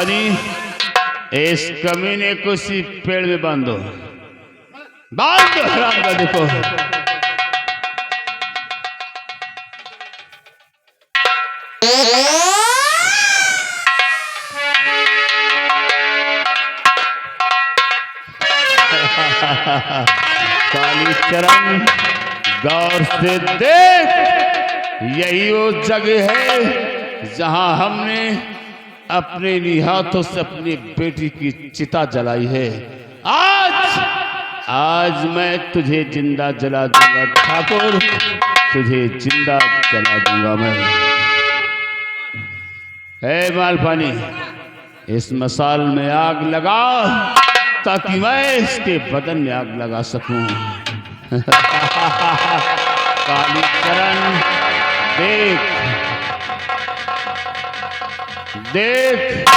मालपानी, इस कमीने को इसी पेड़ में बांधो, बांध दो हरामजादे को। कालीचरण गौर से देख, यही वो जगह है जहां हमने अपने हाथों से अपनी बेटी की चिता जलाई है। आज मैं तुझे जिंदा जला दूंगा ठाकुर, तुझे जिंदा जला दूंगा मैं। हे मालपानी, इस मसाल में आग लगा ताकि मैं इसके बदन में आग लगा सकूं। कालीचरण देख देख,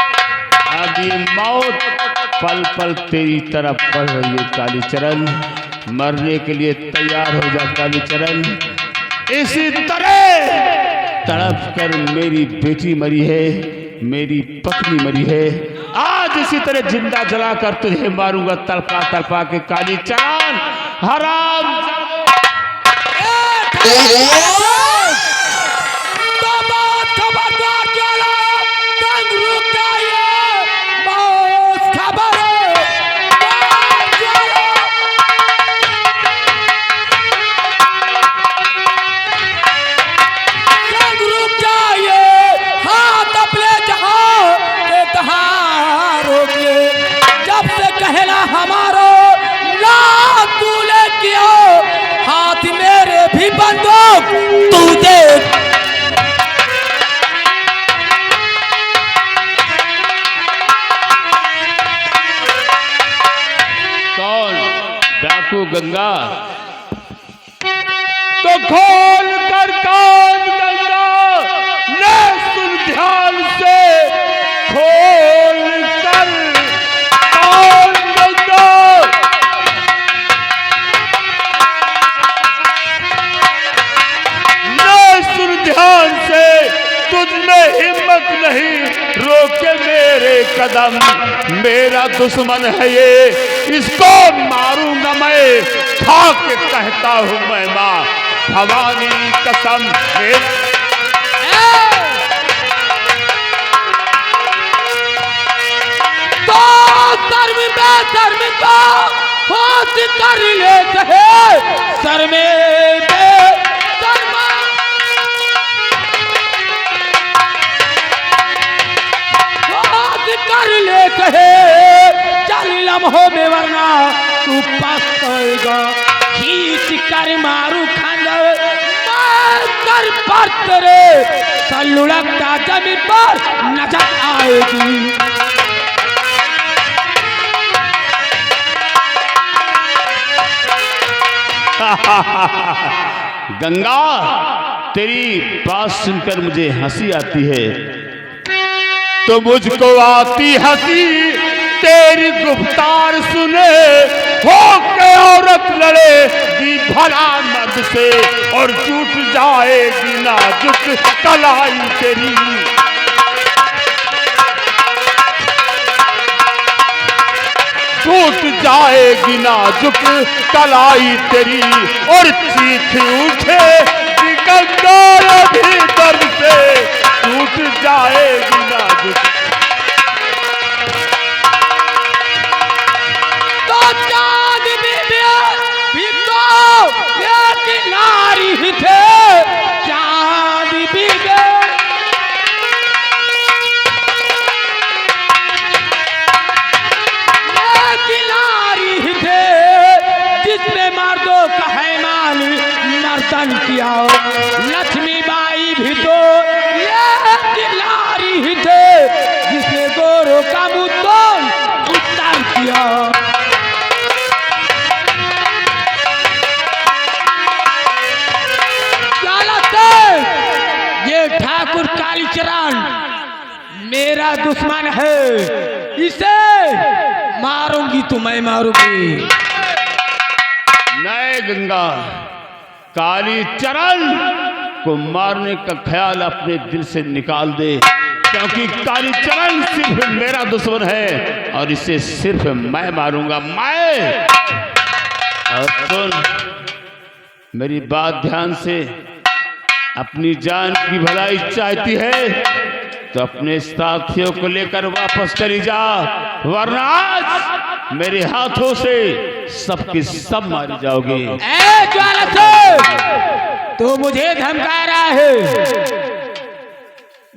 अभी मौत पल पल तेरी तरफ बढ़ रही है। कालीचरण मरने के लिए तैयार हो जा कालीचरण। इसी तरह तड़प कर मेरी बेटी मरी है, मेरी पत्नी मरी है, आज इसी तरह जिंदा जलाकर तुझे मारूंगा तड़पा तड़पा के। कालीचरण हराम गंगा, तो खोल कर कान गंगा, ले सुन ध्यान से, खोल कर कान गंगा। ले सुन ध्यान से, तुझ में हिम्मत नहीं रोके मेरे कदम। मेरा दुश्मन है ये, इसको मारूंगा मैं, खा के कहता हूं मैं मां भवानी कसम। तो धर्म में धर्म को होश कर लेते हैं, सर में कर लेते हैं, चल लम्हों में वरना तू पछताएगा। खींच कर मारू खंजर मैं कर पर तेरे, सर लुढ़कता जमीन पर नजर आएगी। गंगा, तेरी बात सुनकर मुझे हंसी आती है, तो मुझको आती हंसी तेरी गुफ्तार सुने। हो के औरत लड़ेगी भला मर्द से, और टूट जाएगी नाजुक कलाई तेरी। टूट जाएगी नाजुक कलाई तेरी, और चीख उठेगी गंगा भीतर से, टूट जाएगी नाजुक। तो चांद भी तो एक नारी ही थे, चांद भी एक नारी ही थे, जिसने मर्दों का है मान नर्तन किया। लक्ष्मी बाई भी तो नारी ही थे, जिसने गोरों का मुद्दों उत्तर किया। ये ठाकुर कालीचरण मेरा दुश्मन है, इसे मारूंगी तो मैं मारूंगी। नए गंगा, कालीचरण को मारने का ख्याल अपने दिल से निकाल दे। क्योंकि कालीचरण सिर्फ मेरा दुश्मन है और इसे सिर्फ मैं मारूंगा, मैं। और सुन मेरी बात ध्यान से, अपनी जान की भलाई चाहती है तो अपने साथियों को लेकर वापस चली जा, वरना आज मेरे हाथों से सबके सब मारी जाओगे। ए ज्वाला, तू मुझे धमका रहा है।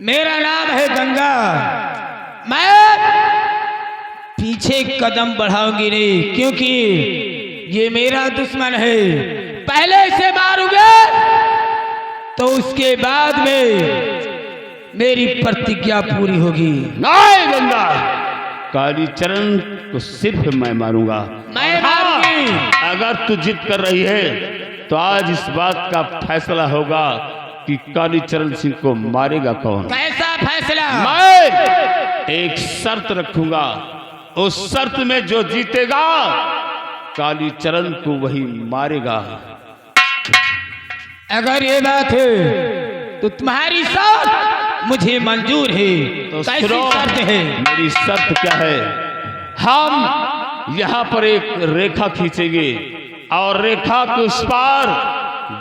मेरा नाम है गंगा, मैं पीछे कदम बढ़ाऊंगी नहीं, क्योंकि ये मेरा दुश्मन है। पहले इसे मारूंगा तो उसके बाद में मेरी प्रतिज्ञा पूरी होगी। नहीं गंगा, कालीचरण को सिर्फ मैं मारूंगा। मैं मारूंगी। अगर तू जिद कर रही है तो आज इस बात का फैसला होगा कि कालीचरण सिंह को मारेगा कौन। कैसा फैसला? मैं एक शर्त रखूंगा, उस शर्त में जो जीतेगा कालीचरण को वही मारेगा। अगर ये बात है तो तुम्हारी शर्त मुझे मंजूर है। तो कैसी शर्त है? मेरी शर्त क्या है? हम यहाँ पर एक रेखा खींचेंगे और रेखा के उस पार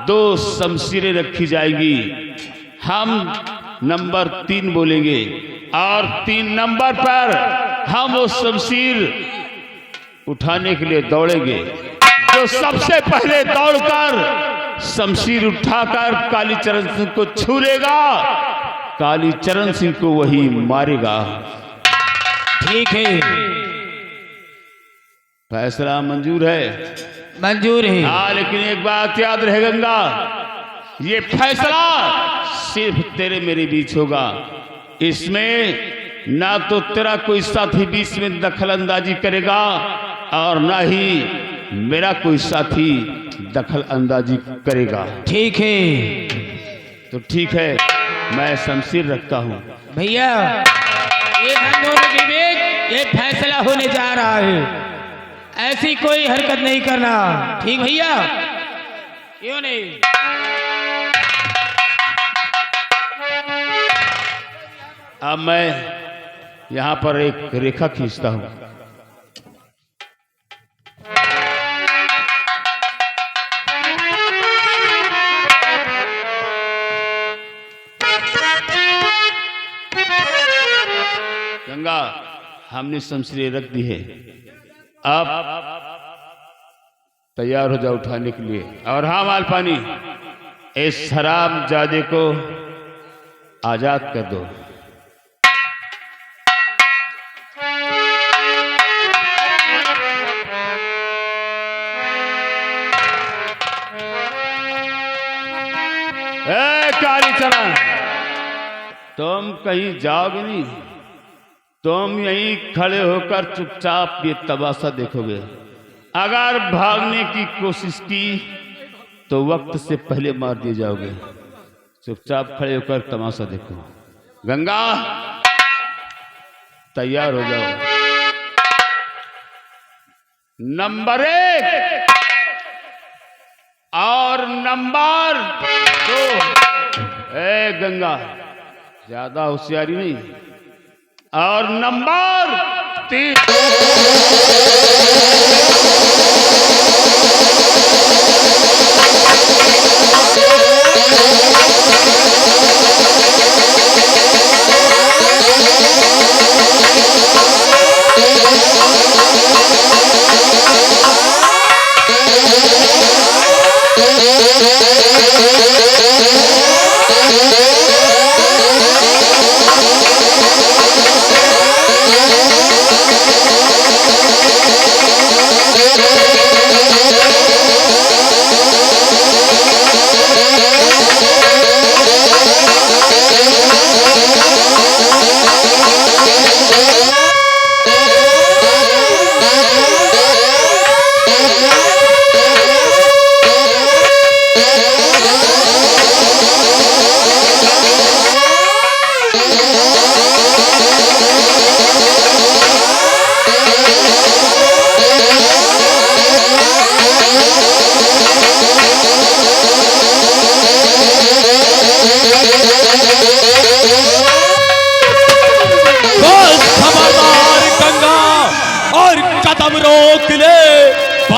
2 शमशीरें रखी जाएगी। हम नंबर 3 बोलेंगे और 3 नंबर पर हम वो शमशीर उठाने के लिए दौड़ेंगे। जो सबसे पहले दौड़कर शमशीर उठाकर कालीचरण सिंह को छू लेगा, कालीचरण सिंह को वही मारेगा। ठीक है, फैसला मंजूर है? मंजूर है। हाँ, लेकिन एक बात याद रहे गंगा, ये फैसला सिर्फ तेरे मेरे बीच होगा। इसमें ना तो तेरा कोई साथी बीच में दखल अंदाजी करेगा और ना ही मेरा कोई साथी दखल अंदाजी करेगा। ठीक है, तो ठीक है, मैं शमशीर रखता हूँ। भैया ये हम दोनों के बीच ये फैसला होने जा रहा है, ऐसी कोई हरकत नहीं करना। ठीक भैया? क्यों नहीं? अब मैं यहाँ पर एक रेखा खींचता हूँ। गंगा, हमने शमशीरें रख दी है, अब तैयार हो जाओ उठाने के लिए। और हाँ मालपानी, इस हराम जादे को आजाद कर दो। कालीचरण, तुम कहीं जाओगे नहीं, तुम यहीं खड़े होकर चुपचाप ये तमाशा देखोगे। अगर भागने की कोशिश की तो वक्त से पहले मार दिए जाओगे। चुपचाप खड़े होकर तमाशा देखो। गंगा, तैयार हो जाओ। नंबर 1 और नंबर 2। ए गंगा, ज्यादा होशियारी नहीं। और नंबर 3।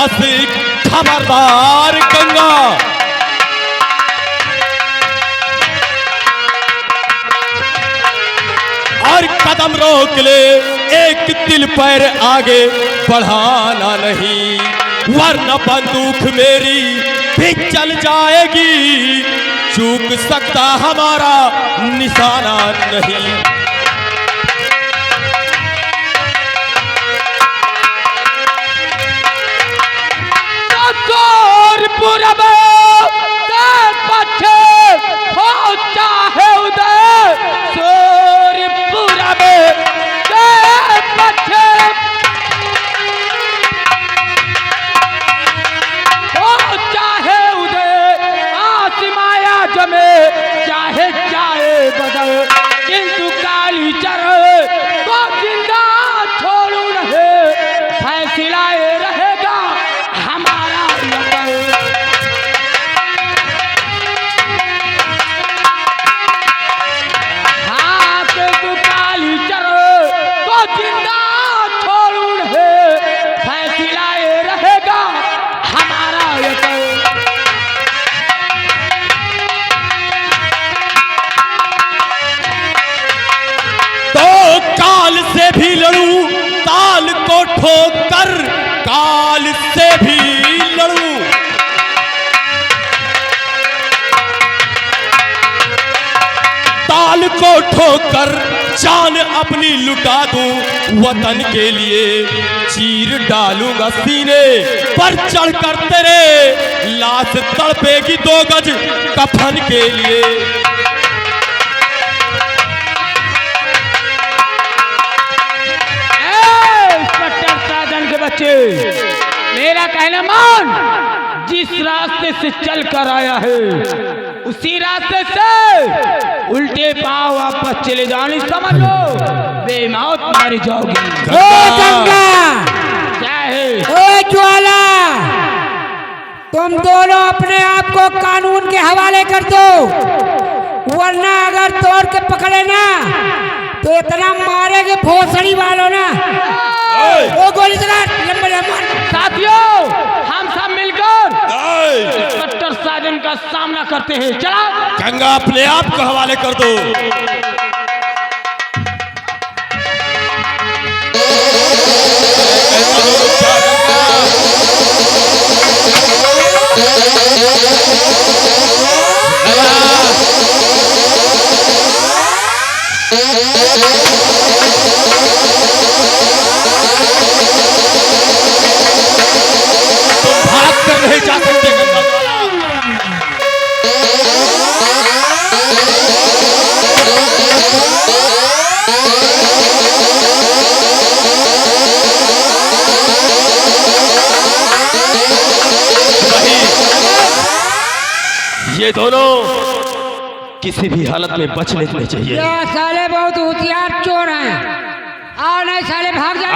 बस खबरदार गंगा। और कदम रोक ले, एक तिल पैर आगे बढ़ाना नहीं, वरना बंदूक मेरी भी चल जाएगी, चूक सकता हमारा निशाना नहीं। पूरब पश्चिम हो चाहे उदय, सूर्य पूरब पश्चिम हो चाहे उदय, आसमाया जमे चाहे जाए बदल, किंतु काली चरण को जिंदा छोड़ू रहे, फैसलाए रहेगा हमारा लड़ाई। से भी लड़ूं, ताल को ठोकर काल से भी लड़ूं, ताल को ठोकर जान अपनी लुटा दूं, वतन के लिए चीर डालूंगा सीने पर चढ़कर तेरे, लाश तड़पेगी 2 गज कफन के लिए। बच्चे मेरा कहना मान, जिस रास्ते से चल कर आया है उसी रास्ते से उल्टे पांव वापस चले जाने समझ लो, बेमौत मर जाओगी। ओ गंगा, क्या है? ओ ज्वाला, तुम दोनों अपने आप को कानून के हवाले कर दो, वरना अगर तोड़ के पकड़े ना तो इतना मारेंगे भोसड़ी वालों ना। वो गोली चला लंबे लंबे। साथियों, हम सब मिलकर इंस्पेक्टर साजन का सामना करते हैं। चला गंगा, अपने आप को हवाले कर दो। नहीं जा सकते ये दोनों किसी भी हालत में बच निकलने चाहिए। ये साले बहुत होशियार चोर हैं, और नहीं साले भाग जाए।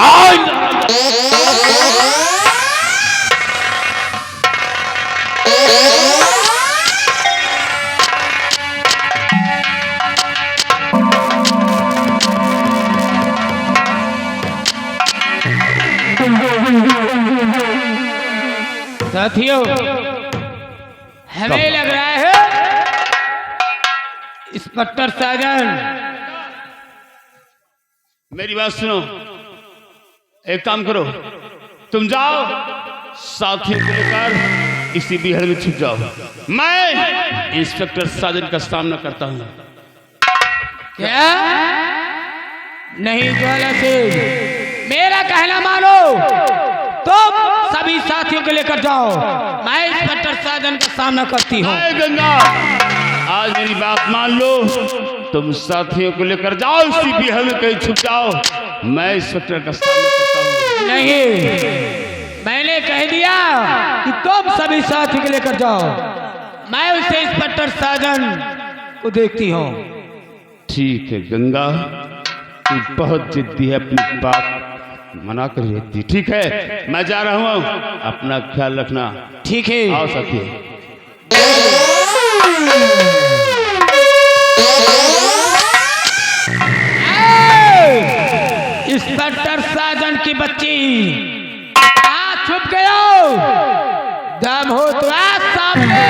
साथियों, हमें लग रहा है इंस्पेक्टर साजन। मेरी बात सुनो, एक काम करो, तुम जाओ साथियों को लेकर इसी बिहड़ में छुप जाओ, मैं इंस्पेक्टर साजन का सामना करता हूं। क्या? नहीं ज्वाला सिंह, मेरा कहना मानो, तुम सभी साथियों को लेकर जाओ, मैं इंस्पेक्टर साजन का सामना करती हूँ। गंगा, आज मेरी बात मान लो, तुम साथियों को लेकर जाओ, इसी बिहड़ में कहीं छुप जाओ, मैं इंस्पेक्टर का सामना करता हूँ। नहीं, मैंने कह दिया कि तुम सभी साथियों को लेकर जाओ, मैं उसे इंस्पेक्टर साजन को देखती हूँ। ठीक है गंगा, तू बहुत जिद्दी है, अपनी बात मना कर देती। ठीक है, मैं जा रहा हूँ, अपना ख्याल रखना। ठीक है, आओ साथी। इंस्पेक्टर साजन की बच्ची कहाँ छुप गए हो? दम हो तो आ सामने।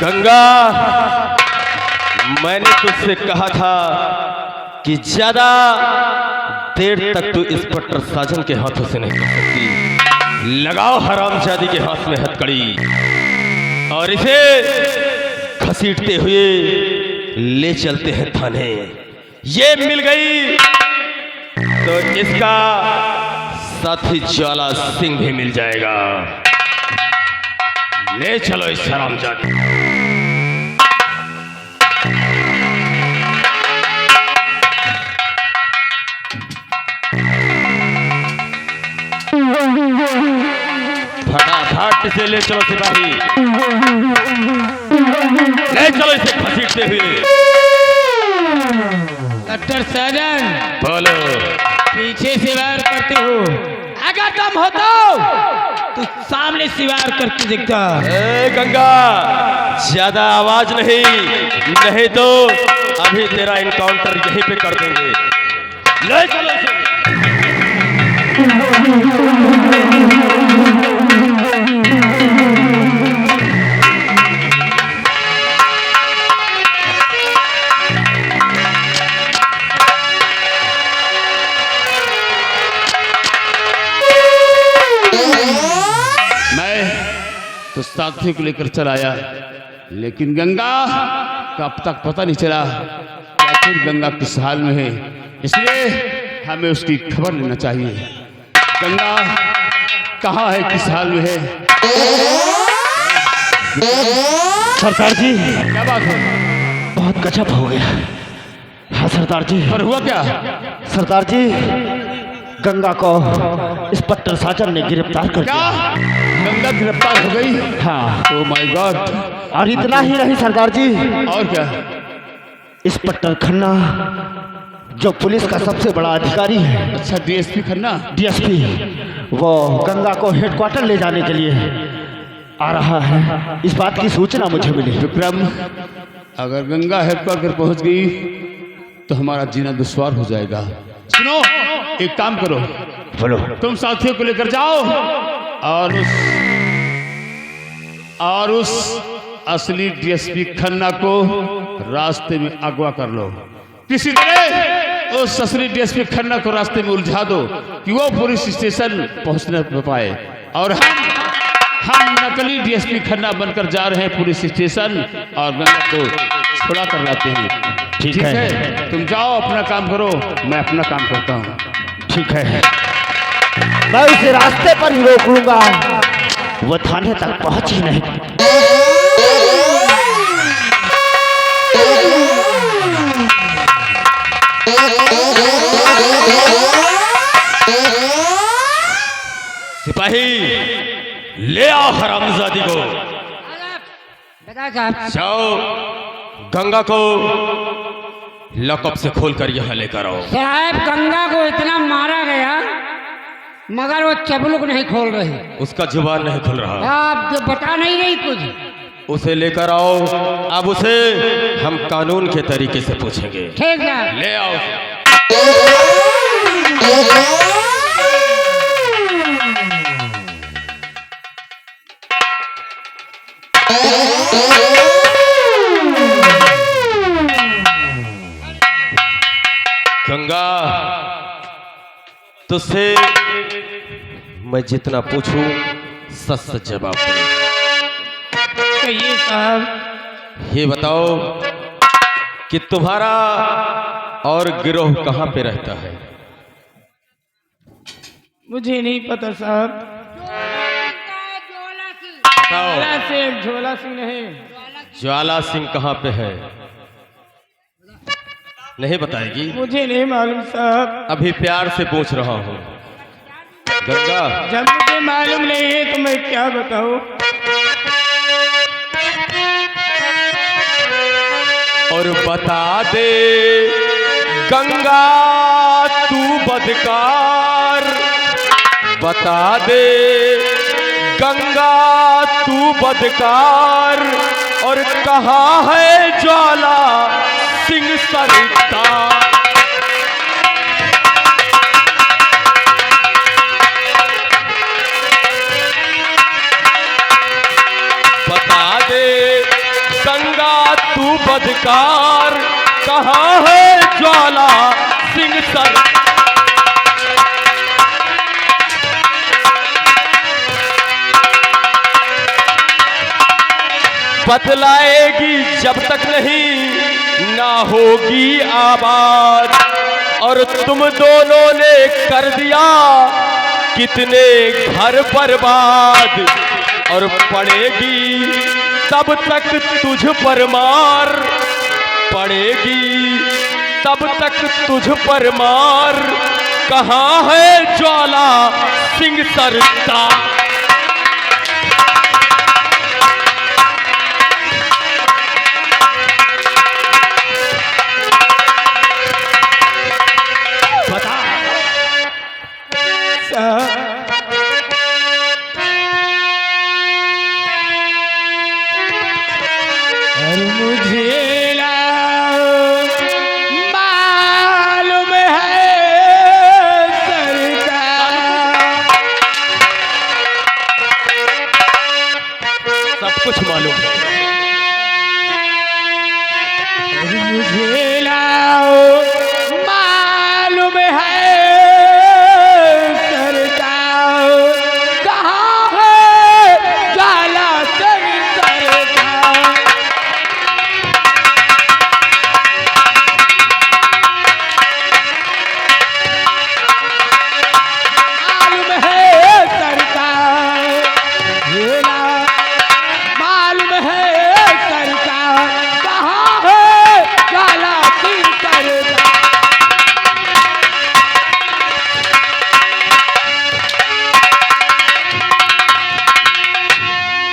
गंगा, मैंने तुझसे कहा था कि ज्यादा देर तक तू इंस्पेक्टर साजन के हाथों से नहीं कर सकती। लगाओ हरामजादी के हाथ में हथकड़ी और इसे घसीटते हुए ले चलते हैं थाने। ये मिल गई तो इसका साथी ज्वाला सिंह भी मिल जाएगा। ले चलो इस हरामजादी। फटाफट इसे ले चलो सिपाही, ले चलो इसे घसीटते हुए। डॉक्टर साजन, बोलो। पीछे से वार करते हो, अगर दम हो तो सामने से वार करके दिखता। ए गंगा, ज्यादा आवाज नहीं तो अभी तेरा इनकाउंटर यहीं पे कर देंगे। ले चलो इसे। तो साथी को लेकर चला आया, लेकिन गंगा का अब तक पता नहीं चला कि आखिर गंगा किस हाल में है। इसलिए हमें उसकी खबर लेना चाहिए। गंगा कहाँ है, किस हाल में है? सरदार जी, क्या बात है? बहुत गजब हो गया। हाँ सरदार जी। पर हुआ क्या? सरदार जी, गंगा को इंस्पेक्टर साजन ने गिरफ्तार कर क्या? लिया। गंगा गिरफ्तार हो गई? हाँ। Oh my God. और इतना ही नहीं सरदार जी, और क्या? इंस्पेक्टर खन्ना जो पुलिस का सबसे बड़ा अधिकारी है, अच्छा, डीएसपी खन्ना, डीएसपी, वो गंगा को हेडक्वार्टर ले जाने के लिए आ रहा है। इस बात की सूचना मुझे मिली। विक्रम, अगर गंगा हेडक्वार्टर पहुंच गई तो हमारा जीना दुश्वार हो जाएगा। सुनो, एक काम करो, बोलो। तुम साथियों को लेकर जाओ और उस असली डीएसपी खन्ना को रास्ते में अगवा कर लो। किसी तरह उस असली डीएसपी खन्ना को रास्ते में उलझा दो कि वो पुलिस स्टेशन पहुंचने पाए, और हम नकली डीएसपी खन्ना बनकर जा रहे हैं पुलिस स्टेशन और गंगा को छुड़ा कर लाते हैं। ठीक है। तुम जाओ, अपना काम करो, मैं अपना काम करता हूँ। ठीक है, मैं उसे रास्ते पर ही रोक लूंगा, वो थाने तक पहुंच ही नहीं। सिपाही, ले आओ हरामजादी को। जाओ, गंगा को लॉकअप से खोलकर यहाँ लेकर आओ। साहब, गंगा को इतना मारा गया मगर वो चबलुक नहीं खोल रही। उसका जुबान नहीं खुल रहा। आप जो बता नहीं रही कुछ। उसे लेकर आओ। अब उसे हम कानून के तरीके से पूछेंगे। ठीक है, ले आओ। गंगा, तुझसे मैं जितना पूछूं सच सच जवाब दे। कहिए साहब। ये बताओ कि तुम्हारा और गिरोह कहाँ पे रहता है? मुझे नहीं पता साहब। बताओ। झोला सिंह है। ज्वाला सिंह कहाँ पे है? नहीं बताएगी? मुझे नहीं मालूम साहब। अभी प्यार से पूछ रहा हूँ। गंगा, जब मुझे मालूम नहीं है तो मैं क्या बताऊं? और बता दे गंगा तू बदकार, बता दे गंगा तू बदकार, और कहाँ है ज्वाला सिंह सरकार? पुकार, कहाँ है ज्वाला सिंह सर। बतलाएगी जब तक नहीं ना होगी आबाद, और तुम दोनों ने कर दिया कितने घर बर्बाद, और पड़ेगी तब तक तुझ पर मार, पड़ेगी तब तक तुझ पर मार, कहाँ है ज्वाला सिंह सरदार। कुछ मालूम है मुझे मालूम है सरदार, कहाँ है ज्वाला सिंह सरदार। मालूम है सरदार, मालूम है सरकार, कहाँ है ज्वाला सिंह सरकार।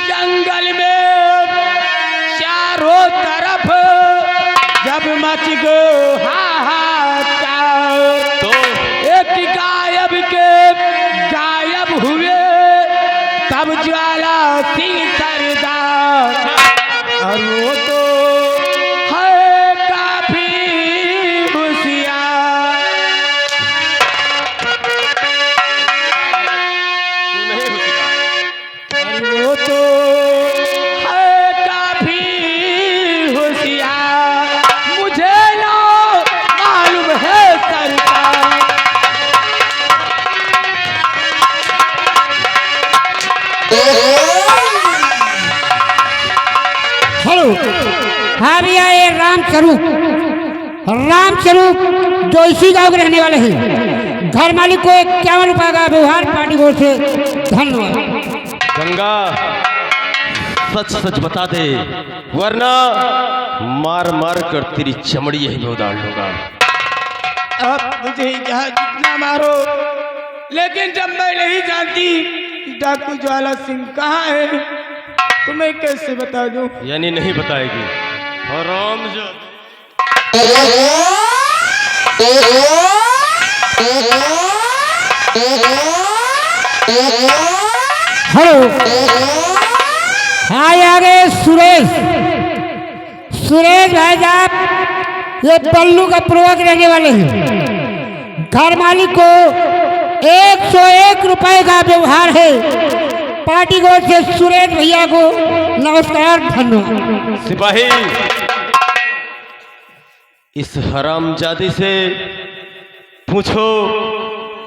जंगल में चारों तरफ जब मच गो हाहाकार, तो एक गायब के गायब हुए तब ज्वाला सिंह सरदार, और वो तो है काफी होशियार। नहीं होशियार। और वो तो है काफी होशियार, मुझे ना मालूम है सरकार। हेलो, हाँ भैया, ये रामस्वरूप जो इसी गांव के रहने वाले हैं। घर मालिक को 51 रुपए का व्यवहार पार्टी ओर से धन्यवाद। गंगा सच सच बता दे, वरना मार मार कर तेरी चमड़ी यही में उतार लूंगा। अब मुझे यहाँ जितना मारो, लेकिन जब मैं नहीं जानती डाकू ज्वाला सिंह कहाँ है, तुम्हें कैसे बता दूं? यानी नहीं बताएगी। हरामजादा। हेलो, हाँ आ गए सुरेश भाई साहब, ये पल्लू का पूर्वक रहने वाले हैं। घर मालिक को 101 रुपए का व्यवहार है। पार्टी को से सुरेश भैया को नमस्कार, धन्यवाद। सिपाही, इस हरामजादी से पूछो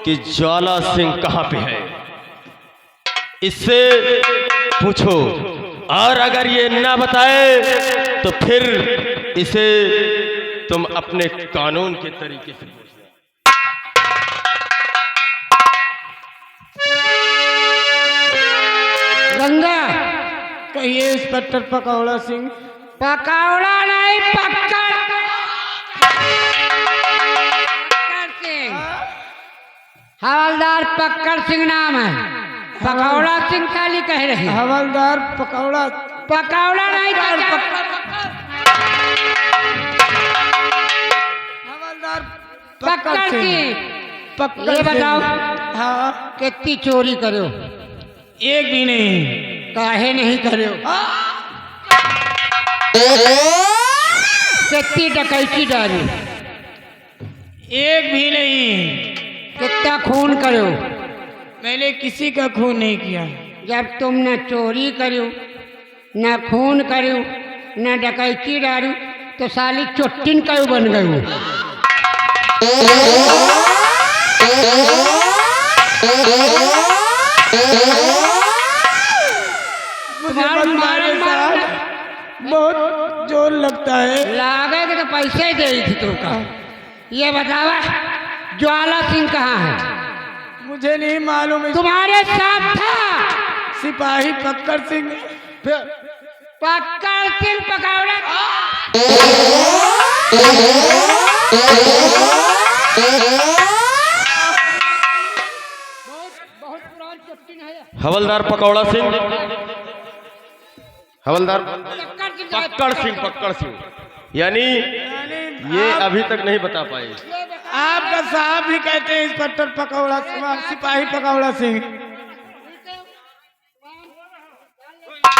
कि ज्वाला सिंह कहाँ पे है। इससे पूछो, और अगर ये ना बताए तो फिर इसे तुम अपने कानून के तरीके से पूछना। गंगा, कहिए इंस्पेक्टर पकौड़ा सिंह। पकौड़ा नहीं, पक्कड़ सिंह, हवलदार पक्कड़ सिंह नाम है। पकौड़ा सिंह खाली कह रहे हैं। हवलदार पकौड़ा नहीं, हवलदार पक्कड़ सिंह। पक्कड़ ये बताओ, हाँ, कितनी चोरी करो? एक भी नहीं। काहे नहीं करो? कितनी डकैती डाली? एक भी नहीं। कितना खून करो? मैंने किसी का खून नहीं किया। जब तुम न चोरी करो, न खून करो, न डकैती डालो, तो साली चोटिन का बन गई हूँ। तुम्हारे साथ बहुत जोर लगता है। लागे कि तो पैसे ही दे थी तुमका। ये बतावा ज्वाला सिंह कहाँ है? मुझे नहीं मालूम। तुम्हारे साथ था सिपाही पक्कर सिंह। पक्कर सिंह पकौड़ा। बहुत पुरान चुट्टी है। हवलदार पकौड़ा सिंह, हवलदार पक्कड़ सिंह, यानी ये अभी तक नहीं बता पाए। आपका साहब भी कहते हैं इंस्पेक्टर पकौड़ा सिपाही पकौड़ा सिंह।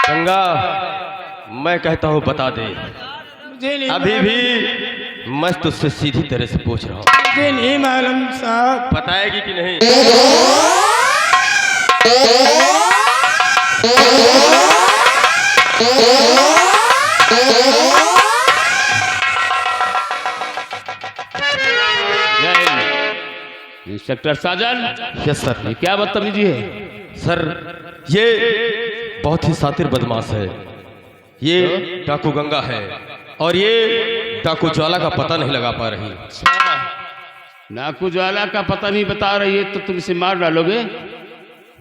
गंगा, मैं कहता हूँ बता दे। मुझे नहीं अभी भी मैं तुझसे सीधी तरह से पूछ रहा हूँ, मुझे नहीं मालूम साहब। बताएगी कि नहीं? इंस्पेक्टर साजन, यस सर। ये क्या बदतमीजी है? सर, ये बहुत ही सातिर बदमाश है। ये डाकू गंगा है और ये डाकू ज्वाला का पता नहीं लगा पा रही। डाकू ज्वाला का पता नहीं बता रही है तो तुम इसे मार डालोगे?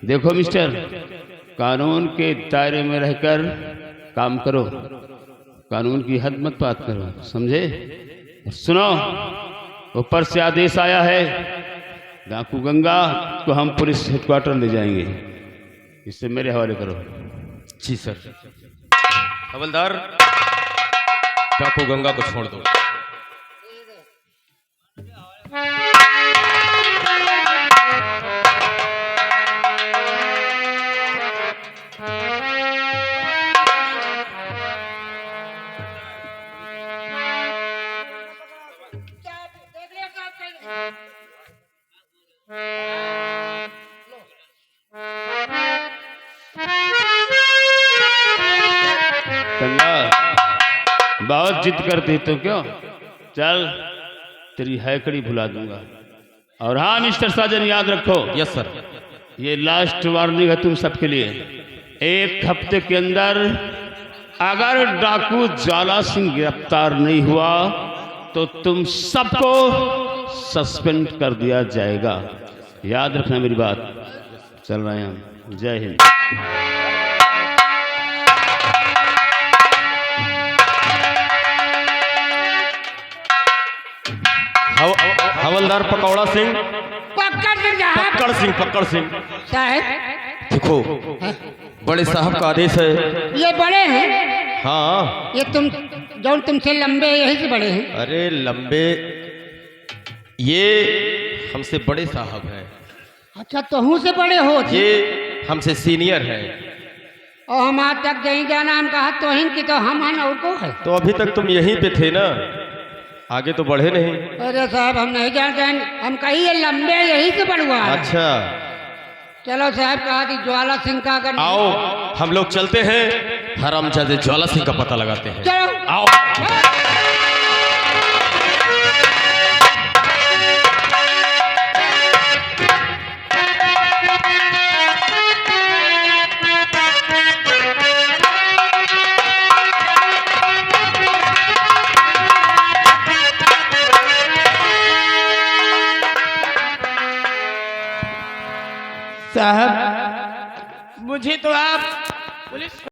देखो मिस्टर, कानून के दायरे में रहकर काम करो, कानून की हद मत बात करो, समझे? सुनो, ऊपर से आदेश आया है, डाकू गंगा को हम पुलिस हेडक्वार्टर ले जाएंगे, इसे मेरे हवाले करो। जी सर। हवलदार, डाकू गंगा को छोड़ दो। गंगा, बहुत जिद करती तो क्यों? चल, तेरी हैकड़ी भुला दूंगा। और हाँ मिस्टर साजन, याद रखो, यस सर। ये लास्ट वार्निंग है तुम सबके लिए। 1 हफ्ते के अंदर अगर डाकू ज्वाला सिंह गिरफ्तार नहीं हुआ तो तुम सबको सस्पेंड कर दिया जाएगा। याद रखना मेरी बात। चल रहे हैं हम। जय हिंद। हवलदार पकौड़ा सिंह, पक्कड़ सिंह साहब। देखो, बड़े साहब का आदेश है। ये बड़े हैं? हाँ। ये जो तुमसे लंबे यही से बड़े हैं? अरे लंबे, ये हमसे बड़े साहब हैं। अच्छा, तुहू से बड़े हो? ये हमसे सीनियर हैं। और हम आज तक यही जाना, हम कहा तो हिन की तो हम हैं और को है। तो अभी तक तुम यहीं पे थे ना, आगे तो बढ़े नहीं। अरे साहब, हम नहीं जानते हैं, हम कही ये लंबे यही से बढ़ुआ है। अच्छा, चलो साहब, कहा कि ज्वाला सिंह का अगर आओ हम लोग चलते हैं, हरामजादे ज्वाला सिंह का पता लगाते हैं। चलो आओ। साहब, मुझे तो आप पुलिस